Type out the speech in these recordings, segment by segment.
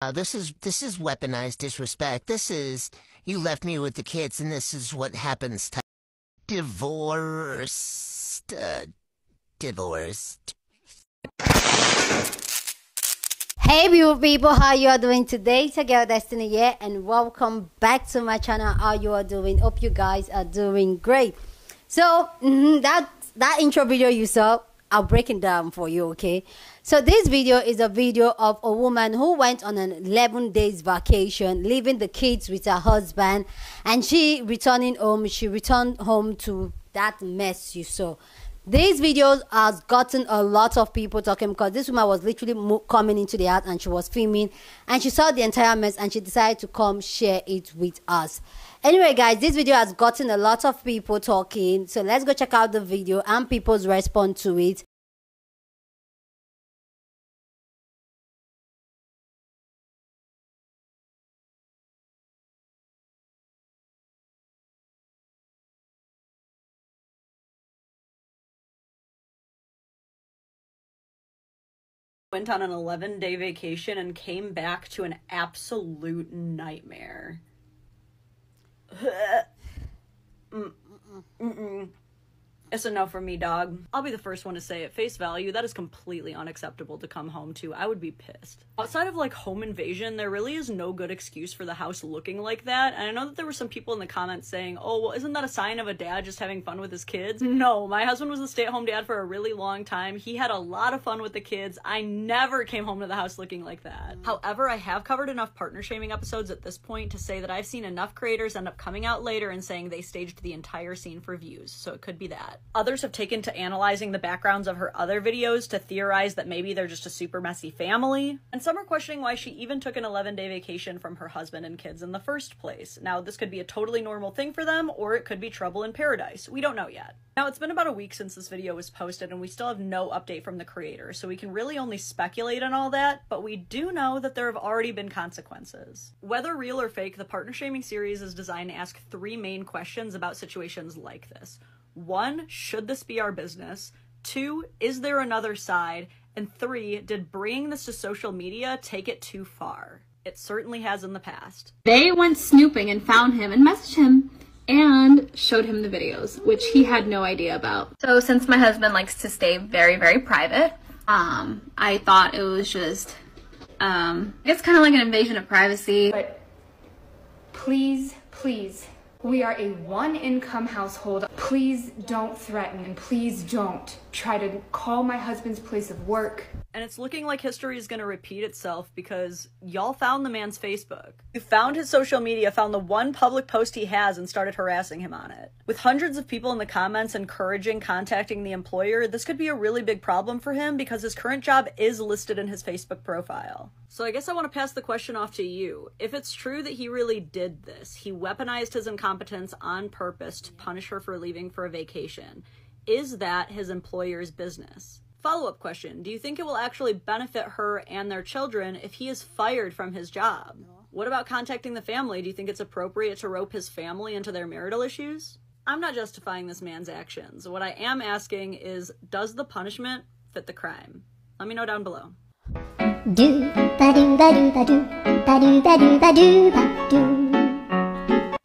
This is weaponized disrespect. This is you left me with the kids, and this is what happens to divorced. Divorced. Hey beautiful people, how you are doing today? It's your girl Destiny here, and welcome back to my channel. How you are doing? Hope you guys are doing great. So that intro video you saw, I'll break it down for you, okay? So this video is a video of a woman who went on an 11 days vacation, leaving the kids with her husband, and she returned home to that mess you saw. These videos has gotten a lot of people talking because this woman was literally coming into the house and she was filming and she saw the entire mess and she decided to come share it with us. Anyway guys, this video has gotten a lot of people talking, so let's go check out the video and people's response to it. Went on an 11-day vacation and came back to an absolute nightmare. It's a no for me, dog. I'll be the first one to say at face value, that is completely unacceptable to come home to. I would be pissed. Outside of like home invasion, there really is no good excuse for the house looking like that. And I know that there were some people in the comments saying, oh, well, isn't that a sign of a dad just having fun with his kids? No, my husband was a stay-at-home dad for a really long time. He had a lot of fun with the kids. I never came home to the house looking like that. However, I have covered enough partner shaming episodes at this point to say that I've seen enough creators end up coming out later and saying they staged the entire scene for views. So it could be that. Others have taken to analyzing the backgrounds of her other videos to theorize that maybe they're just a super messy family. And some are questioning why she even took an 11-day vacation from her husband and kids in the first place. Now, this could be a totally normal thing for them, or it could be trouble in paradise. We don't know yet. Now, it's been about a week since this video was posted, and we still have no update from the creator, so we can really only speculate on all that, but we do know that there have already been consequences. Whether real or fake, the partner shaming series is designed to ask three main questions about situations like this. 1, should this be our business? 2, is there another side? And 3, did bringing this to social media take it too far? It certainly has in the past. They went snooping and found him and messaged him and showed him the videos, which he had no idea about. So since my husband likes to stay very, very private, I thought it was just, it's kind of like an invasion of privacy. But please, please, we are a one-income household. Please don't threaten, and please don't try to call my husband's place of work. And it's looking like history is going to repeat itself because y'all found the man's Facebook. You found his social media, found the one public post he has, and started harassing him on it. With hundreds of people in the comments encouraging contacting the employer, this could be a really big problem for him because his current job is listed in his Facebook profile. So I guess I want to pass the question off to you. If it's true that he really did this, he weaponized his incompetence on purpose to punish her for leaving for a vacation, is that his employer's business? Follow-up question, do you think it will actually benefit her and their children if he is fired from his job? What about contacting the family? Do you think it's appropriate to rope his family into their marital issues? I'm not justifying this man's actions. What I am asking is, does the punishment fit the crime? Let me know down below.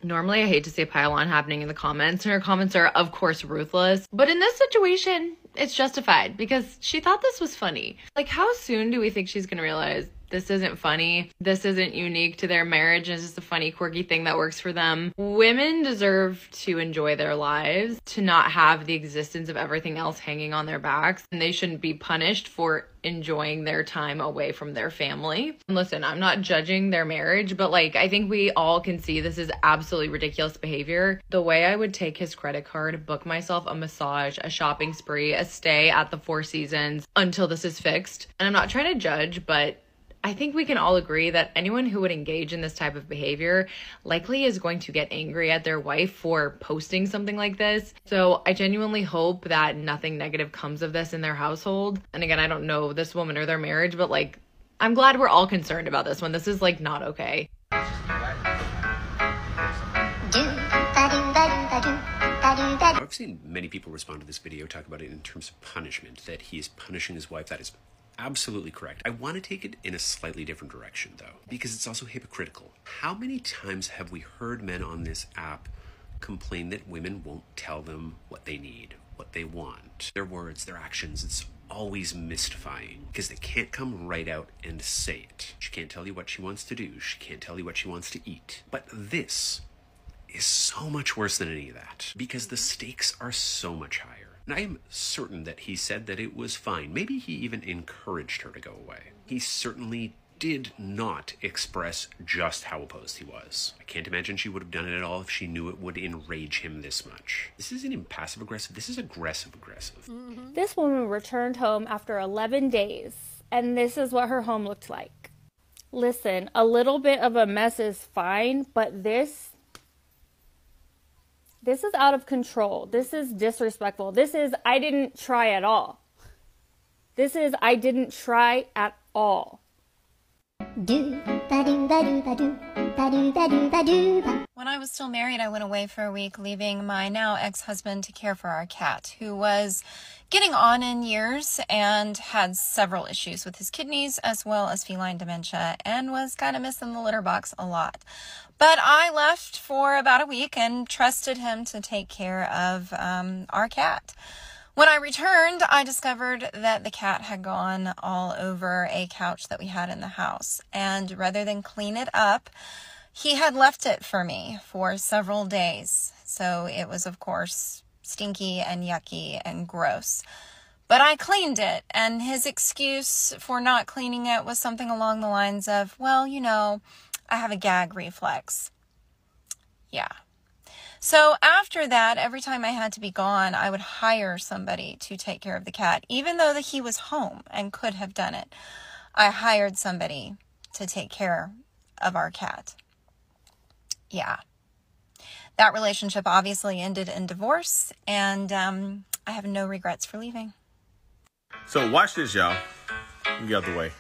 Normally, I hate to see a pile-on happening in the comments, and her comments are, of course, ruthless. But in this situation, it's justified because she thought this was funny. Like, how soon do we think she's gonna realize this isn't funny? This isn't unique to their marriage. It's just a funny, quirky thing that works for them. Women deserve to enjoy their lives, to not have the existence of everything else hanging on their backs, and they shouldn't be punished for enjoying their time away from their family. And listen, I'm not judging their marriage, but like, I think we all can see this is absolutely ridiculous behavior. The way I would take his credit card, book myself a massage, a shopping spree, a stay at the Four Seasons until this is fixed. And I'm not trying to judge, but I think we can all agree that anyone who would engage in this type of behavior likely is going to get angry at their wife for posting something like this. So I genuinely hope that nothing negative comes of this in their household. And again, I don't know this woman or their marriage, but like, I'm glad we're all concerned about this one. This is like not okay. I've seen many people respond to this video talk about it in terms of punishment, that he is punishing his wife. That is absolutely correct. I want to take it in a slightly different direction, though, because it's also hypocritical. How many times have we heard men on this app complain that women won't tell them what they need, what they want, their words, their actions? It's always mystifying because they can't come right out and say it. She can't tell you what she wants to do. She can't tell you what she wants to eat. But this is so much worse than any of that because the stakes are so much higher. And I am certain that he said that it was fine. Maybe he even encouraged her to go away. He certainly did not express just how opposed he was. I can't imagine she would have done it at all if she knew it would enrage him this much. This isn't even passive-aggressive. This is aggressive-aggressive. This woman returned home after 11 days, and this is what her home looked like. Listen, a little bit of a mess is fine, but this is out of control. This is disrespectful. This is, I didn't try at all. This is, I didn't try at all. When I was still married, I went away for a week, leaving my now ex-husband to care for our cat, who was getting on in years and had several issues with his kidneys as well as feline dementia and was kind of missing the litter box a lot. But I left for about a week and trusted him to take care of our cat. When I returned, I discovered that the cat had gone all over a couch that we had in the house. And rather than clean it up, he had left it for me for several days. So it was, of course, stinky and yucky and gross. But I cleaned it, and his excuse for not cleaning it was something along the lines of, well, you know, I have a gag reflex. Yeah. So after that, every time I had to be gone, I would hire somebody to take care of the cat, even though that he was home and could have done it. I hired somebody to take care of our cat. Yeah. That relationship obviously ended in divorce, and I have no regrets for leaving. So watch this, y'all. Let me get out the way.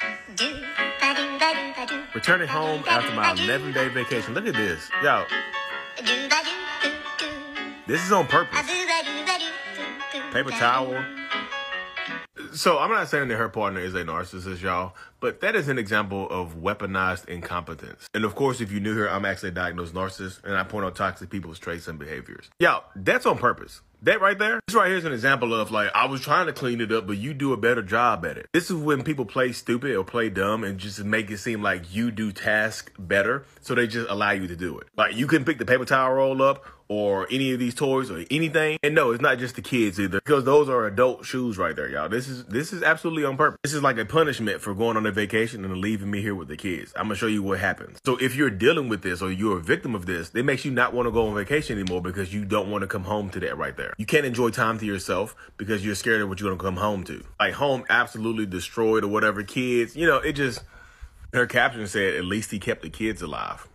Returning home after my 11-day vacation. Look at this. Y'all. This is on purpose. Paper towel. So I'm not saying that her partner is a narcissist, y'all, but that is an example of weaponized incompetence. And of course, if you're new here, I'm actually a diagnosed narcissist, and I point out toxic people's traits and behaviors. Y'all, that's on purpose. That right there, this right here is an example of, like, I was trying to clean it up, but you do a better job at it. This is when people play stupid or play dumb and just make it seem like you do tasks better, so they just allow you to do it. Like, you can pick the paper towel roll up or any of these toys or anything. And no, it's not just the kids either, because those are adult shoes right there, y'all. This is absolutely on purpose. This is like a punishment for going on a vacation and leaving me here with the kids. I'm gonna show you what happens. So if you're dealing with this or you're a victim of this, it makes you not want to go on vacation anymore because you don't want to come home to that right there. You can't enjoy time to yourself because you're scared of what you're gonna come home to. Like, home absolutely destroyed or whatever. Kids, you know, it just, her caption said, at least he kept the kids alive.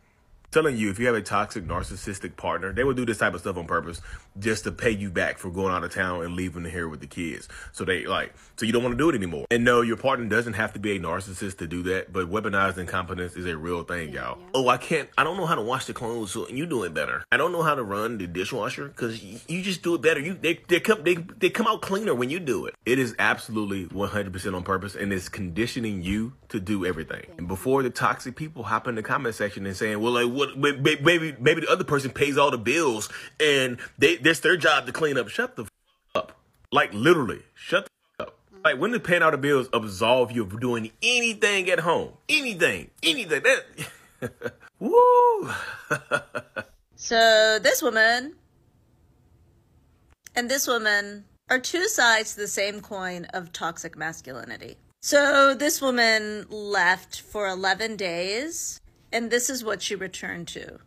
Telling you, if you have a toxic, narcissistic partner, they will do this type of stuff on purpose just to pay you back for going out of town and leaving here with the kids. So you don't want to do it anymore. And no, your partner doesn't have to be a narcissist to do that, but weaponized incompetence is a real thing, y'all. Oh, I don't know how to wash the clothes, so you do it better. I don't know how to run the dishwasher because you just do it better. They come out cleaner when you do it. It is absolutely 100% on purpose, and it's conditioning you to do everything. And before the toxic people hop in the comment section and saying, well, like, maybe the other person pays all the bills and that's their job to clean up. Shut the up. Like, literally, shut the up. Like, when the paying all the bills absolve you of doing anything at home? Anything. That woo. So this woman and this woman are two sides to the same coin of toxic masculinity. So this woman left for 11 days, and this is what she returned to.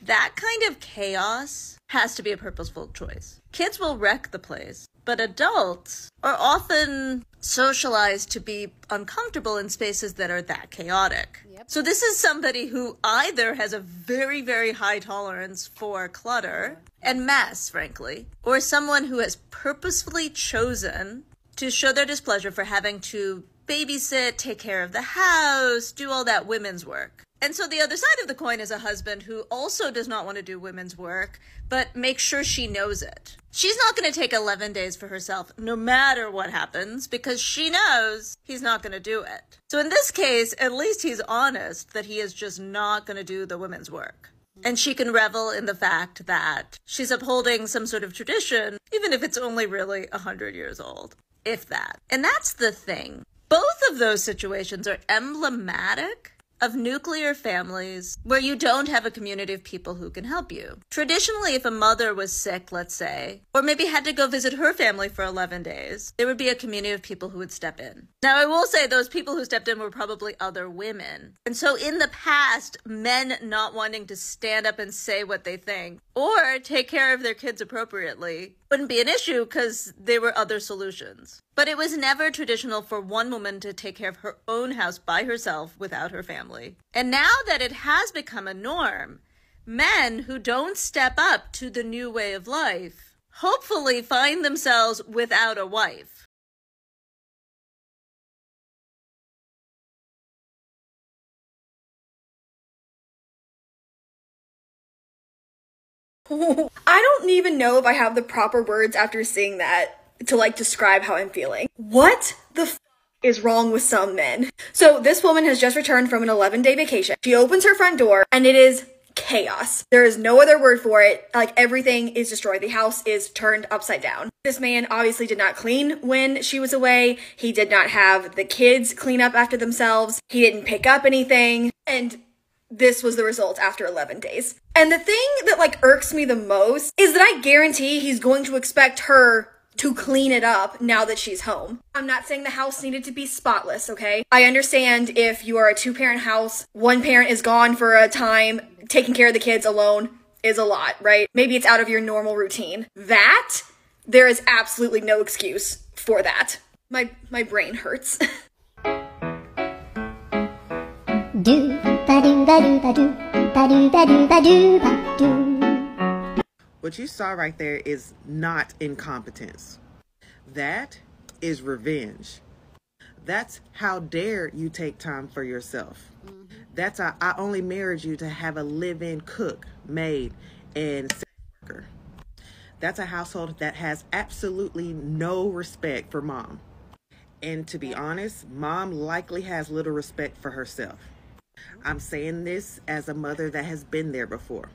That kind of chaos has to be a purposeful choice. Kids will wreck the place, but adults are often socialized to be uncomfortable in spaces that are that chaotic. Yep. So this is somebody who either has a very, very high tolerance for clutter and mess, frankly, or someone who has purposefully chosen to show their displeasure for having to babysit, take care of the house, do all that women's work. And so the other side of the coin is a husband who also does not want to do women's work, but makes sure she knows it. She's not going to take 11 days for herself, no matter what happens, because she knows he's not going to do it. So in this case, at least he's honest that he is just not going to do the women's work. And she can revel in the fact that she's upholding some sort of tradition, even if it's only really 100 years old, if that. And that's the thing. Both of those situations are emblematic of nuclear families where you don't have a community of people who can help you. Traditionally, if a mother was sick, let's say, or maybe had to go visit her family for 11 days, there would be a community of people who would step in. Now, I will say those people who stepped in were probably other women. And so in the past, men not wanting to stand up and say what they think or take care of their kids appropriately wouldn't be an issue because there were other solutions. But it was never traditional for one woman to take care of her own house by herself without her family. And now that it has become a norm, men who don't step up to the new way of life hopefully find themselves without a wife. I don't even know if I have the proper words after seeing that to describe how I'm feeling. What the f is wrong with some men? So this woman has just returned from an 11-day vacation. She opens her front door and it is chaos. There is no other word for it. Everything is destroyed. The house is turned upside down. This man obviously did not clean when she was away. He did not have the kids clean up after themselves. He didn't pick up anything. And this was the result after 11 days. And the thing that irks me the most is that I guarantee he's going to expect her to clean it up now that she's home. I'm not saying the house needed to be spotless, okay? I understand if you are a 2-parent house, one parent is gone for a time, taking care of the kids alone is a lot, right? Maybe it's out of your normal routine. There is absolutely no excuse for that. My brain hurts. What you saw right there is not incompetence. That is revenge. That's how dare you take time for yourself. That's I only married you to have a live-in cook, maid, and worker. That's a household that has absolutely no respect for mom. And to be honest, mom likely has little respect for herself. I'm saying this as a mother that has been there before.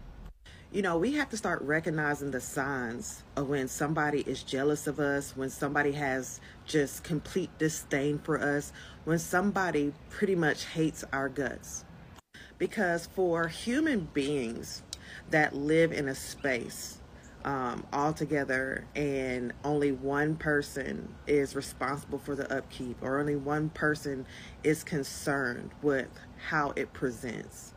You know, we have to start recognizing the signs of when somebody is jealous of us, when somebody has just complete disdain for us, when somebody pretty much hates our guts. Because for human beings that live in a space all together and only one person is responsible for the upkeep, or only one person is concerned with how it presents,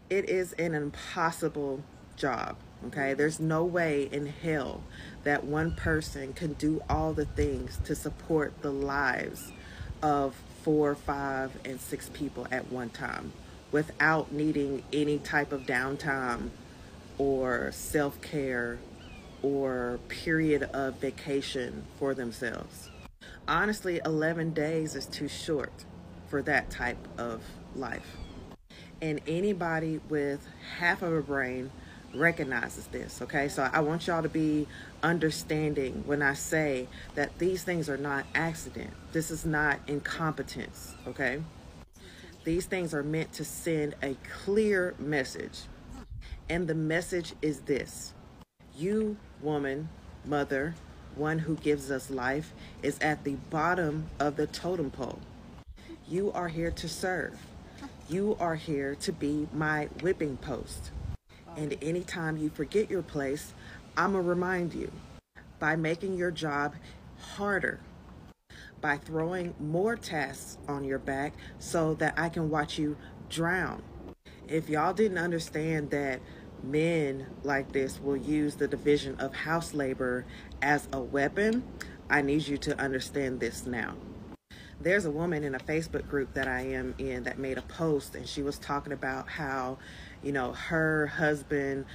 it is an impossible job. Okay, there's no way in hell that one person can do all the things to support the lives of 4, 5, and 6 people at one time without needing any type of downtime or self-care or period of vacation for themselves. Honestly, 11 days is too short for that type of life. And anybody with half of a brain recognizes this, okay? So I want y'all to be understanding when I say that these things are not accident. This is not incompetence, okay? These things are meant to send a clear message. And the message is this: you, woman, mother, one who gives us life, is at the bottom of the totem pole. You are here to serve. You are here to be my whipping post. And anytime you forget your place, I'm going to remind you by making your job harder, by throwing more tasks on your back so that I can watch you drown. If y'all didn't understand that men like this will use the division of house labor as a weapon, I need you to understand this now. There's a woman in a Facebook group that I am in that made a post, and she was talking about how, you know, her husband,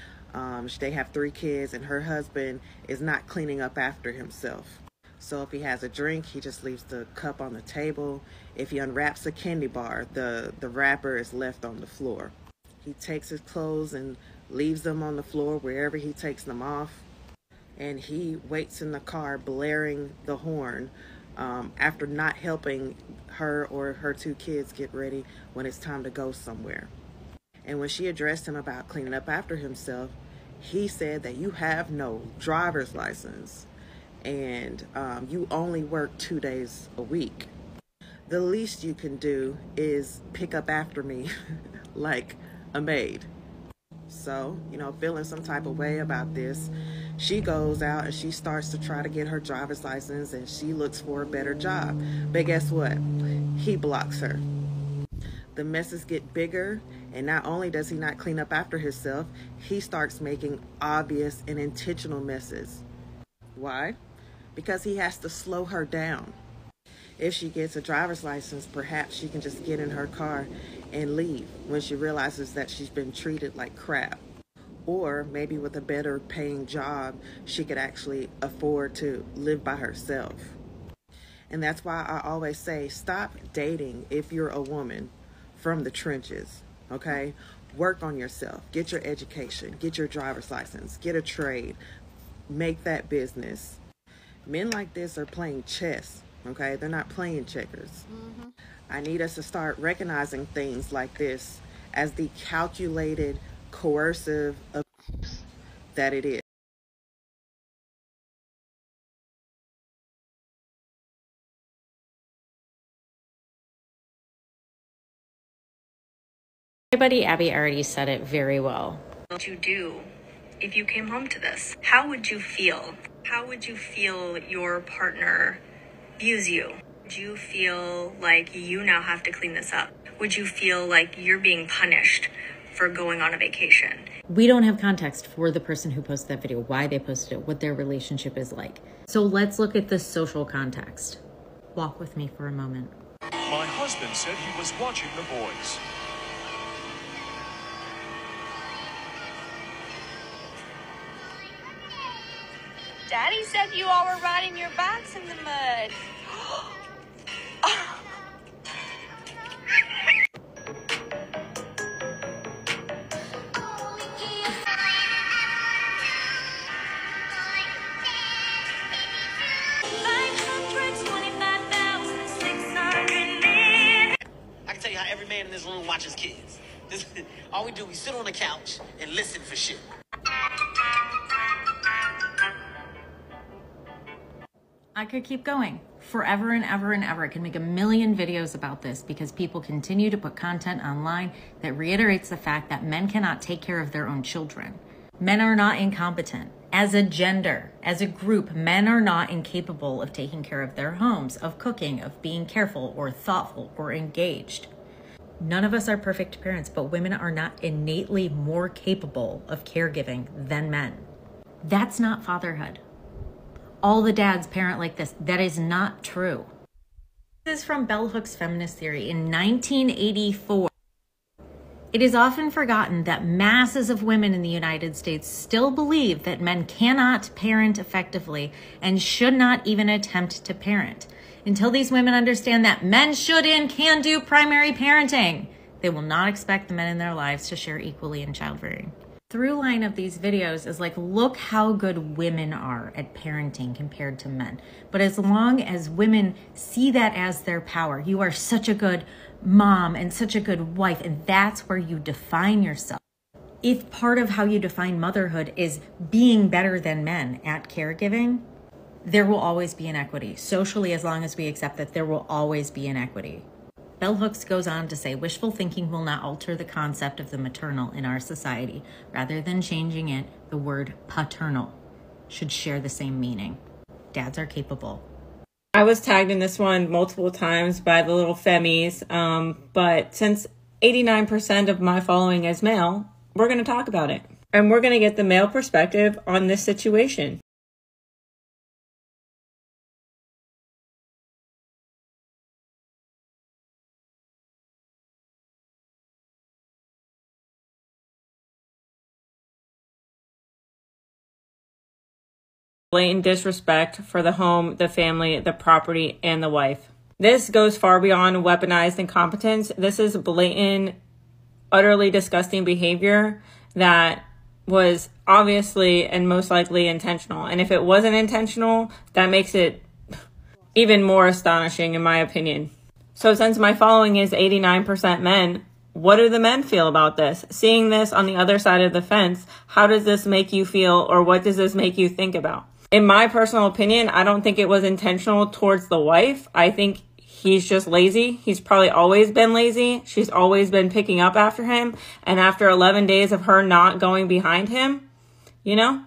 they have 3 kids, and her husband is not cleaning up after himself. So if he has a drink, he just leaves the cup on the table. If he unwraps a candy bar, the wrapper is left on the floor. He takes his clothes and leaves them on the floor wherever he takes them off. And he waits in the car blaring the horn after not helping her or her 2 kids get ready when it's time to go somewhere. And when she addressed him about cleaning up after himself, he said that you have no driver's license and you only work 2 days a week. The least you can do is pick up after me like a maid. So, feeling some type of way about this, she goes out and she starts to try to get her driver's license, and she looks for a better job. But guess what? He blocks her. The messes get bigger, and not only does he not clean up after himself, he starts making obvious and intentional messes. Why? Because he has to slow her down. If she gets a driver's license, perhaps she can just get in her car and leave when she realizes that she's been treated like crap. Or maybe with a better paying job, she could actually afford to live by herself. And that's why I always say, stop dating if you're a woman from the trenches, okay? Work on yourself, get your education, get your driver's license, get a trade, make that business. Men like this are playing chess, okay? They're not playing checkers. I need us to start recognizing things like this as the calculated, coercive abuse that it is. My buddy Abby already said it very well. What would you do if you came home to this? How would you feel? How would you feel your partner views you? Would you feel like you now have to clean this up? Would you feel like you're being punished for going on a vacation? We don't have context for the person who posted that video, why they posted it, what their relationship is like. So let's look at the social context. Walk with me for a moment. My husband said he was watching The Boys. Daddy said you all were riding your bikes in the mud. I can tell you how every man in this room watches kids. All we do, we sit on the couch and listen for shit. I could keep going forever and ever and ever. I could make a million videos about this because people continue to put content online that reiterates the fact that men cannot take care of their own children. Men are not incompetent. As a gender, as a group, men are not incapable of taking care of their homes, of cooking, of being careful or thoughtful or engaged. None of us are perfect parents, but women are not innately more capable of caregiving than men. That's not fatherhood. All the dads parent like this. That is not true. This is from Bell Hooks Feminist Theory in 1984. It is often forgotten that masses of women in the United States still believe that men cannot parent effectively and should not even attempt to parent. Until these women understand that men should and can do primary parenting, they will not expect the men in their lives to share equally in child rearing. Through line of these videos is like, look how good women are at parenting compared to men. But as long as women see that as their power, you are such a good mom and such a good wife, and that's where you define yourself. If part of how you define motherhood is being better than men at caregiving, there will always be inequity. Socially, as long as we accept that, there will always be inequity. Bell Hooks goes on to say, wishful thinking will not alter the concept of the maternal in our society. Rather than changing it, the word paternal should share the same meaning. Dads are capable. I was tagged in this one multiple times by the little femmies, but since 89% of my following is male, we're going to talk about it. And we're going to get the male perspective on this situation. blatant disrespect for the home, the family, the property, and the wife. This goes far beyond weaponized incompetence. This is blatant, utterly disgusting behavior that was obviously and most likely intentional. And if it wasn't intentional, that makes it even more astonishing, in my opinion. So since my following is 89% men, what do the men feel about this? Seeing this on the other side of the fence, how does this make you feel, or what does this make you think about? In my personal opinion, I don't think it was intentional towards the wife. I think he's just lazy. He's probably always been lazy. She's always been picking up after him. And after 11 days of her not going behind him, you know,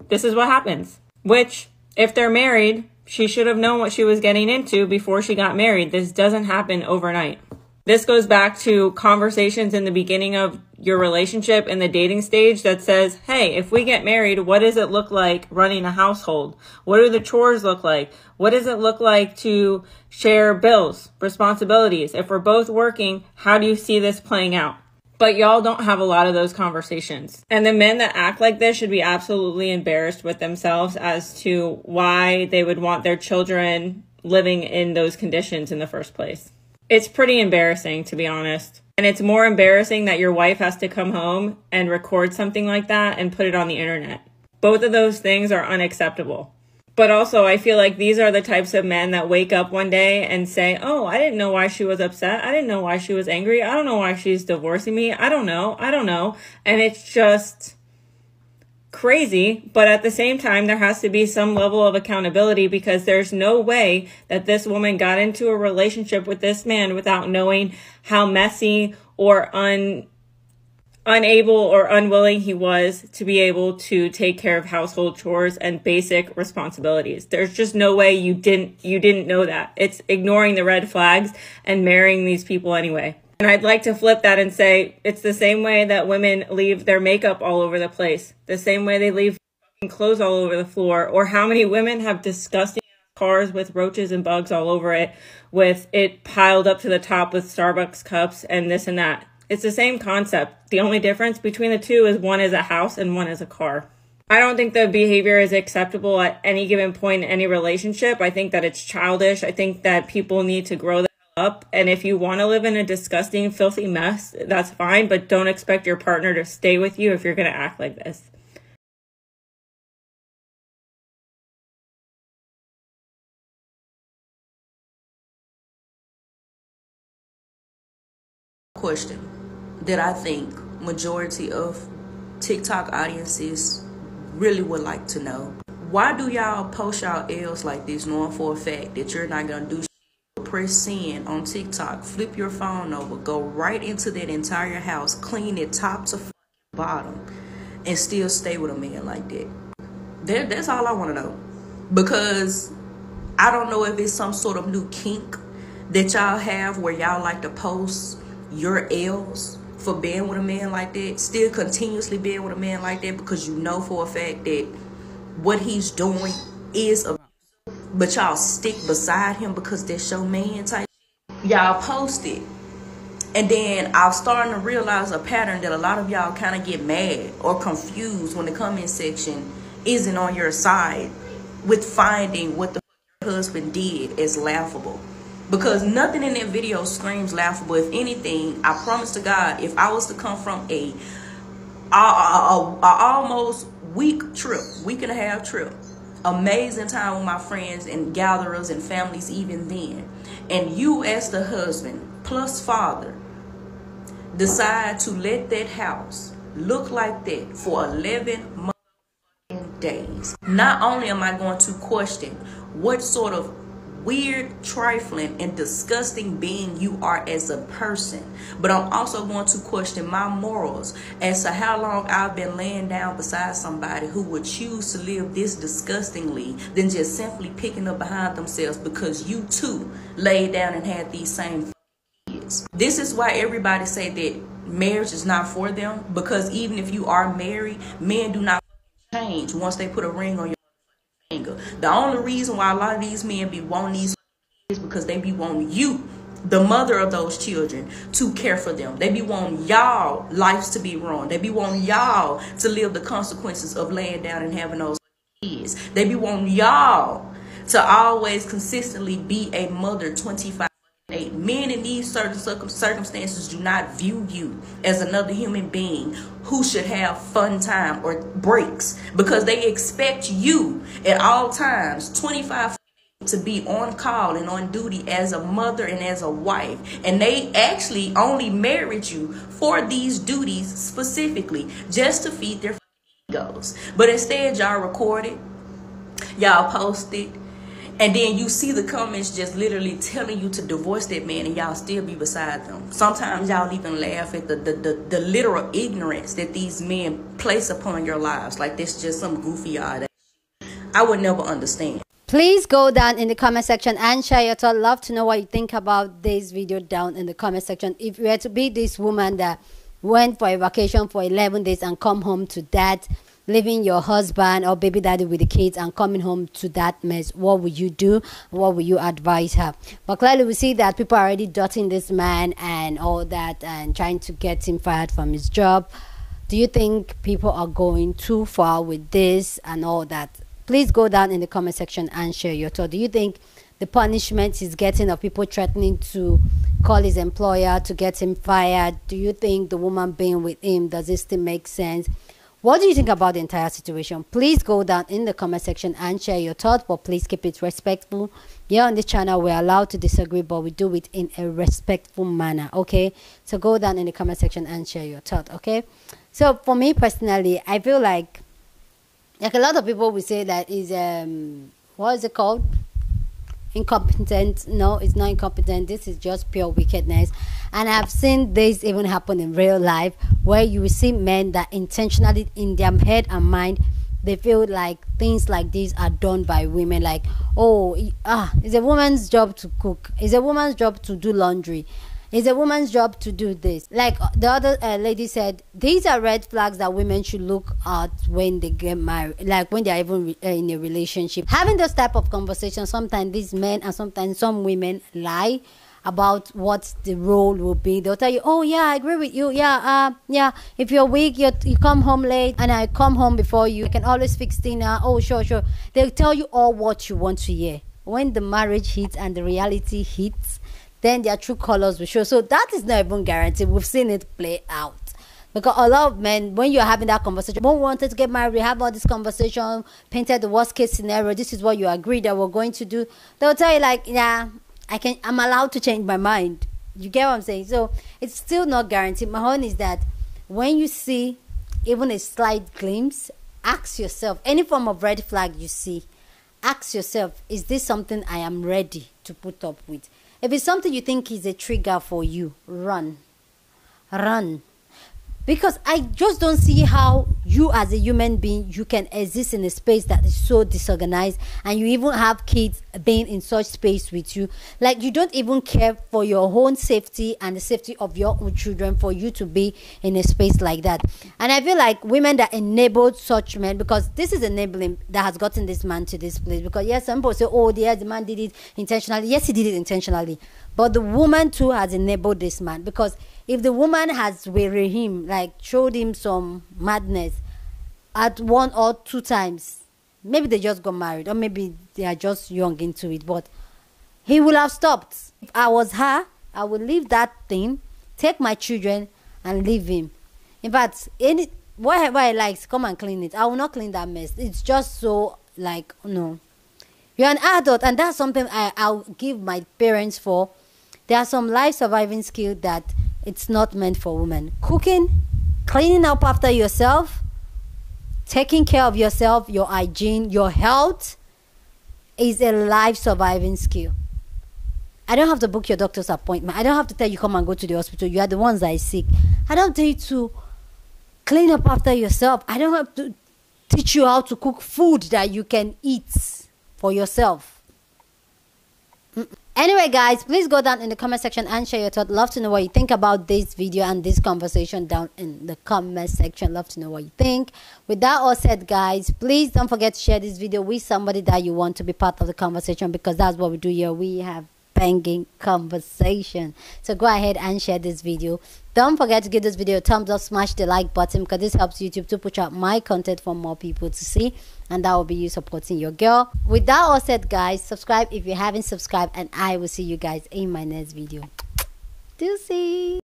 this is what happens. Which, if they're married, she should have known what she was getting into before she got married. This doesn't happen overnight. This goes back to conversations in the beginning of your relationship in the dating stage that says, hey, if we get married, what does it look like running a household? What do the chores look like? What does it look like to share bills, responsibilities? If we're both working, how do you see this playing out? But y'all don't have a lot of those conversations. And the men that act like this should be absolutely embarrassed with themselves as to why they would want their children living in those conditions in the first place. It's pretty embarrassing, to be honest. And it's more embarrassing that your wife has to come home and record something like that and put it on the internet. Both of those things are unacceptable. But also, I feel like these are the types of men that wake up one day and say, oh, I didn't know why she was upset. I didn't know why she was angry. I don't know why she's divorcing me. I don't know. And it's just crazy. But at the same time, there has to be some level of accountability, because there's no way that this woman got into a relationship with this man without knowing how messy or unable or unwilling he was to be able to take care of household chores and basic responsibilities. There's just no way you didn't know that. It's ignoring the red flags and marrying these people anyway. And I'd like to flip that and say it's the same way that women leave their makeup all over the place, the same way they leave clothes all over the floor, or how many women have disgusting cars with roaches and bugs all over it, with it piled up to the top with Starbucks cups and this and that. It's the same concept. The only difference between the two is one is a house and one is a car. I don't think the behavior is acceptable at any given point in any relationship. I think that it's childish. I think that people need to grow up. And if you want to live in a disgusting, filthy mess, that's fine. But don't expect your partner to stay with you if you're going to act like this. Question that I think majority of TikTok audiences really would like to know. Why do y'all post y'all L's like this, knowing for a fact that you're not going to do shit? Press send on TikTok, flip your phone over, go right into that entire house, clean it top to bottom, and still stay with a man like that? That's all I want to know. Because I don't know if it's some sort of new kink that y'all have where y'all like to post your L's for being with a man like that, still continuously being with a man like that, because you know for a fact that what he's doing is a, but y'all stick beside him because that's your man type. Y'all post it, and then I'm starting to realize a pattern that a lot of y'all kind of get mad or confused when the comment section isn't on your side with finding what the husband did as laughable. Because nothing in that video screams laughable. If anything, I promise to God, if I was to come from a almost week and a half trip, amazing time with my friends and gatherers and families even then, and you as the husband plus father decide to let that house look like that for 11 days, not only am I going to question what sort of weird, trifling, and disgusting being you are as a person, but I'm also going to question my morals as to how long I've been laying down beside somebody who would choose to live this disgustingly than just simply picking up behind themselves because you too laid down and had these same kids. This is why everybody say that marriage is not for them, because even if you are married, men do not change once they put a ring on your finger. The only reason why a lot of these men be wanting these is because they be wanting you, the mother of those children, to care for them. They be wanting y'all lives to be ruined. They be wanting y'all to live the consequences of laying down and having those kids. They be wanting y'all to always consistently be a mother 25/8. Men in these certain circumstances do not view you as another human being who should have fun time or breaks, because they expect you at all times 25 to be on call and on duty as a mother and as a wife. And they actually only married you for these duties specifically, just to feed their egos. But instead, y'all record it, y'all post it, and then you see the comments just literally telling you to divorce that man, and y'all still be beside them. Sometimes y'all even laugh at the literal ignorance that these men place upon your lives. Like this just some goofy odd. I would never understand. Please go down in the comment section and share your thoughts. Love to know what you think about this video down in the comment section. If you were to be this woman that went for a vacation for 11 days and come home to that, leaving your husband or baby daddy with the kids and coming home to that mess, what would you do? What would you advise her? But clearly we see that people are already dotting this man and all that and trying to get him fired from his job. Do you think people are going too far with this and all that? Please go down in the comment section and share your thoughts. Do you think the punishment he's getting of people threatening to call his employer to get him fired, do you think the woman being with him, does it still make sense? What do you think about the entire situation? Please go down in the comment section and share your thoughts, but please keep it respectful. Here on this channel, we're allowed to disagree, but we do it in a respectful manner, okay? So go down in the comment section and share your thoughts, okay? So for me personally, I feel like a lot of people will say that is what is it called? Incompetent. No, it's not incompetent. This is just pure wickedness. And I've seen this even happen in real life, where you will see men that intentionally in their head and mind, they feel like things like these are done by women. Like, oh, it's a woman's job to cook, it's a woman's job to do laundry, it's a woman's job to do this. Like the other lady said, these are red flags that women should look at when they get married, like when they're even in a relationship. Having those type of conversations, sometimes these men and sometimes some women lie about what the role will be. They'll tell you, oh yeah, I agree with you, yeah, if you're weak, you come home late and I come home before you, I can always fix dinner. Oh sure. They'll tell you all what you want to hear. When the marriage hits and the reality hits, then their true colors will show. So that is not even guaranteed. We've seen it play out. Because a lot of men, when you're having that conversation, won't wanted to get married, we have all this conversation, painted the worst case scenario, this is what you agree that we're going to do. They'll tell you like, yeah, I'm allowed to change my mind. You get what I'm saying? So it's still not guaranteed. My own is that when you see even a slight glimpse, ask yourself, any form of red flag you see, ask yourself, is this something I am ready to put up with? If it's something you think is a trigger for you, run. Because I just don't see how you as a human being, you can exist in a space that is so disorganized, and you even have kids being in such space with you. Like you don't even care for your own safety and the safety of your own children for you to be in a space like that. And I feel like women that enabled such men, because this is enabling that has gotten this man to this place. Because yes, some people say, oh yeah, the man did it intentionally. Yes, he did it intentionally. But the woman too has enabled this man, because if the woman has wearied him, like showed him some madness at 1 or 2 times, maybe they just got married or maybe they are just young into it, but he will have stopped. If I was her, I would leave that thing, take my children and leave him. In fact, whatever he likes, come and clean it. I will not clean that mess. It's just so like, no. You're an adult, and that's something I'll give my parents for. There are some life surviving skills that it's not meant for women. Cooking, cleaning up after yourself, taking care of yourself, your hygiene, your health is a life surviving skill. I don't have to book your doctor's appointment. I don't have to tell you come and go to the hospital. You are the ones that are sick. I don't tell you to clean up after yourself. I don't have to teach you how to cook food that you can eat for yourself. Anyway guys, please go down in the comment section and share your thoughts. Love to know what you think about this video and this conversation down in the comment section. Love to know what you think. With that all said guys, please don't forget to share this video with somebody that you want to be part of the conversation, because that's what we do here. We have banging conversation. So go ahead and share this video Don't forget to give this video a thumbs up, smash the like button, because this helps YouTube to push out my content for more people to see, and that will be you supporting your girl. With that all said, guys, subscribe if you haven't subscribed, and I will see you guys in my next video. Deuces.